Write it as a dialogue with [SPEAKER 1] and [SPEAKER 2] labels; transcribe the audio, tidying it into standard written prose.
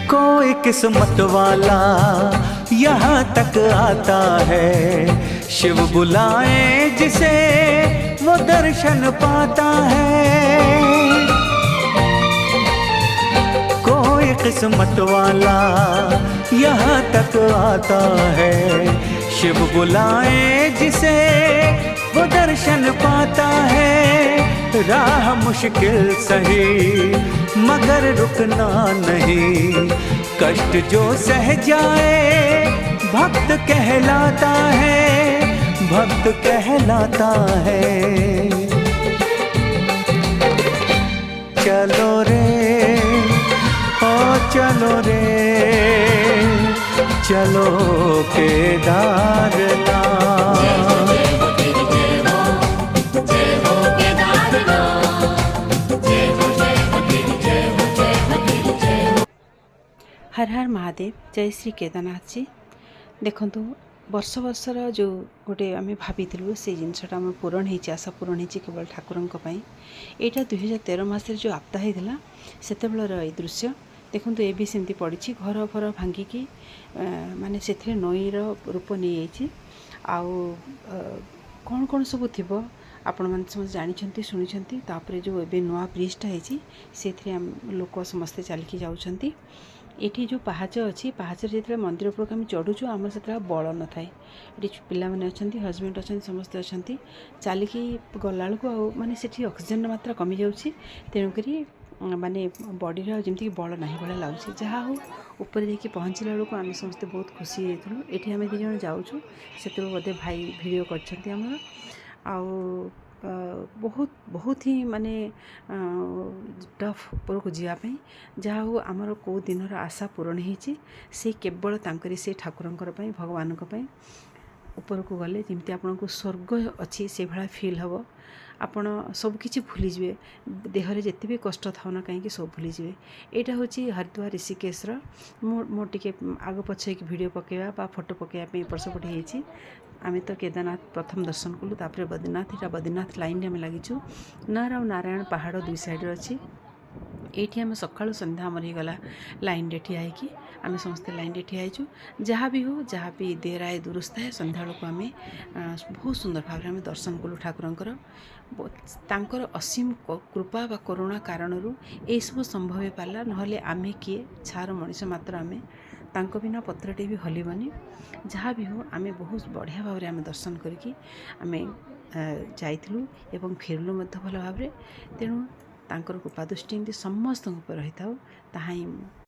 [SPEAKER 1] कोई किस्मत वाला यहाँ तक आता है, शिव बुलाए जिसे वो दर्शन पाता है। कोई किस्मत वाला यहाँ तक आता है, शिव बुलाए जिसे वो दर्शन पाता है। राह मुश्किल सही मगर रुकना नहीं, कष्ट जो सह जाए भक्त कहलाता है, भक्त कहलाता है। चलो रे ओ चलो रे, चलो केदारनाथ।
[SPEAKER 2] हर हर महादेव, जय श्री केदारनाथ जी। देखु वर्ष वर्षर जो गोटे आम भाभी से जिनसा आम पूरण हो, आशा पूरण हो केवल ठाकुर यहाँ 2013 मसीह जो आपदा होता से ये दृश्य देखु। ये भी सेमती पड़ी घर फर भांगिकी माने से नईर रूप नहीं जाइए। कौन कौन सब थी आपण मैंने समस्त जानते शुणी। तापर जो ए नुआ ब्रिजटा होती से लोक समस्ते चलिकी जाऊँच। ये जो पहाच अच्छी पहाचर जो मंदिर उपरक आम चढ़ुचु आम से बल न थाए। ये पिला माने अच्छा हजबैंड अच्छा समस्ते अच्छा चलिकी गला को माने से ऑक्सीजन मात्रा कमी जाऊँगी, तेणुक माने बॉडी जमीक बल ना भाया लगुच। जहाँ हो ऊपर जाकि पहुँचला बेलू आम समस्ते बहुत खुशी होइथुलु। ये आम दु जन जाऊँ से बोधे भाई भिडियो कर बहुत बहुत ही माने टफ ऊपर को जावाई। जहाँ हो आमर कौ दिन आशा पूरण होती से केवल तांकरी से ठाकुरंकर पई भगवान ऊपर को गले जमती आपन को स्वर्ग अच्छी से भाया फील हम। आपण सबकि भूलीजे, देहरे जिते भी कष्ट था ना कहीं सब भूलीजे। यहाँ हूँ हरिद्वार ऋषिकेश मोटे आग पछ भिडियो पकेवा फोटो पकेवाई एपट सेपट होती। आम तो केदारनाथ प्रथम दर्शन कलु, तापर बद्रीनाथ। यहाँ बद्रीनाथ लाइन आम लगिचु। नर और नारायण पहाड़ दुई साइड अच्छी। ये आम सका संध्या आमर गला लाइन रे ठिया होगी आम समस्ते लाइन रे ठिया होचु। जहाँ भी हो जहाँ भी देर आए दुरुस्त है संध्या को आम बहुत सुंदर भाव में दर्शन कलु ठाकुरंकर। तांकर असीम कृपा व करुणा कारण यह सब संभव हो पारा, नहले आमे किए छार मनीष मात्र आमे तांको बिना पत्रटे भी हलबनी। जहाँ भी हो आमे बहुत बढ़िया भाव में आम दर्शन करके आमे जाइलु एवं फेरलु भल भाव। तेणु तांकर कृपा दृष्टि समस्त रही था।